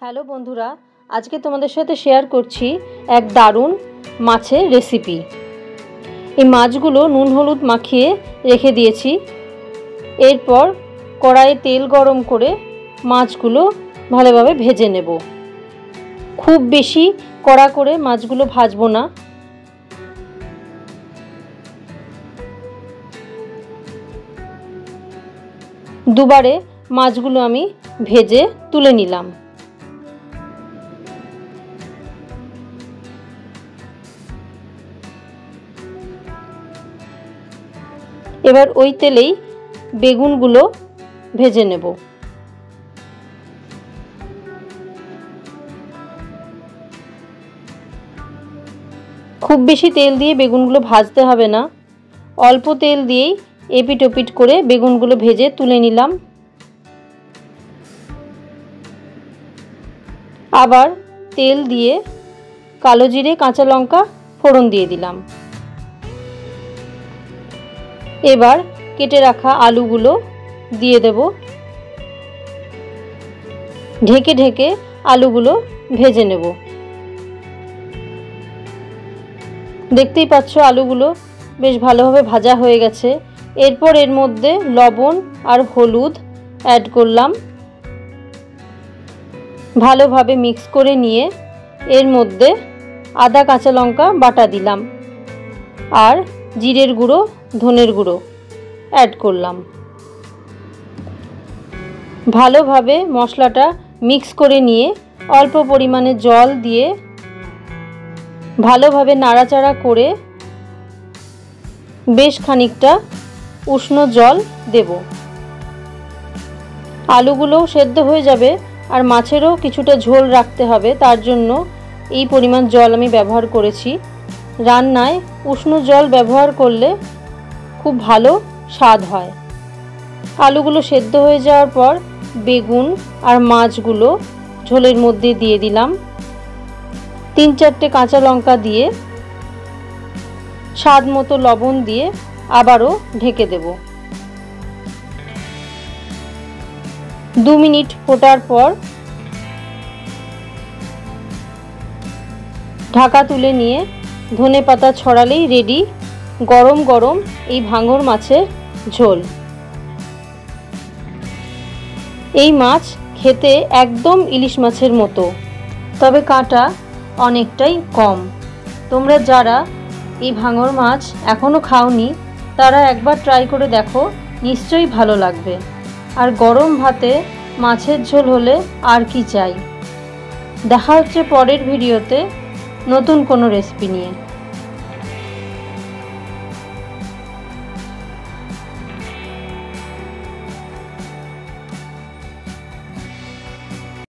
Hello বন্ধুরা, আজকে তোমাদের সাথে শেয়ার করছি এক দারুণ মাছের রেসিপি। এই মাছগুলো নুন হলুদ মাখিয়ে রেখে দিয়েছি। এরপর কড়াইয়ে তেল গরম করে মাছগুলো ভালোভাবে ভেজে নেব। খুব বেশি কড়া করে মাছগুলো ভাজবো না। দুবারে মাছগুলো আমি ভেজে তুলে নিলাম। এবার ওই তেলেই বেগুনগুলো ভেজে নেব। খুব বেশি তেল দিয়ে বেগুনগুলো ভাজতে হবে না, অল্প তেল দিয়েই এপিট ওপিট করে বেগুনগুলো ভেজে তুলে নিলাম। আবার তেল দিয়ে কালো জিরে কাঁচা লঙ্কা ফোড়ন দিয়ে দিলাম। এবার কেটে রাখা আলুগুলো দিয়ে দেব। ঢেকে ঢেকে আলুগুলো ভেজে নেব। দেখতেই পাচ্ছ আলুগুলো বেশ ভালোভাবে ভাজা হয়ে গেছে। এরপর এর মধ্যে লবণ আর হলুদ অ্যাড করলাম। ভালোভাবে মিক্স করে নিয়ে এর মধ্যে আদা কাঁচা লঙ্কা বাটা দিলাম আর জিরের গুঁড়ো ধনের গুঁড়ো অ্যাড করলাম। ভালোভাবে মশলাটা মিক্স করে নিয়ে অল্প পরিমাণে জল দিয়ে ভালোভাবে নাড়াচাড়া করে বেশ খানিকটা উষ্ণ জল দেব। আলুগুলোও সেদ্ধ হয়ে যাবে আর মাছেরও কিছুটা ঝোল রাখতে হবে, তার জন্য এই পরিমাণ জল আমি ব্যবহার করেছি। রান্নায় উষ্ণ জল ব্যবহার করলে খুব ভালো স্বাদ হয়। আলুগুলো সেদ্ধ হয়ে যাওয়ার পর বেগুন আর মাছগুলো ঝোলের মধ্যে দিয়ে দিলাম। 3-4টে কাঁচা লঙ্কা দিয়ে স্বাদ মতো লবণ দিয়ে আবারও ঢেকে দেব। 2 মিনিট ফোটার পর ঢাকা তুলে নিয়ে ধনেপাতা ছড়ালেই রেডি গরম গরম এই ভাঙর মাছের ঝোল। এই মাছ খেতে একদম ইলিশ মাছের মতো, তবে কাঁটা অনেকটাই কম। তোমরা যারা এই ভাঙর মাছ এখনও খাওনি তারা একবার ট্রাই করে দেখো, নিশ্চয়ই ভালো লাগবে। আর গরম ভাতে মাছের ঝোল হলে আর কি চাই। দেখা হচ্ছে পরের ভিডিওতে নতুন কোনো রেসিপি নিয়ে।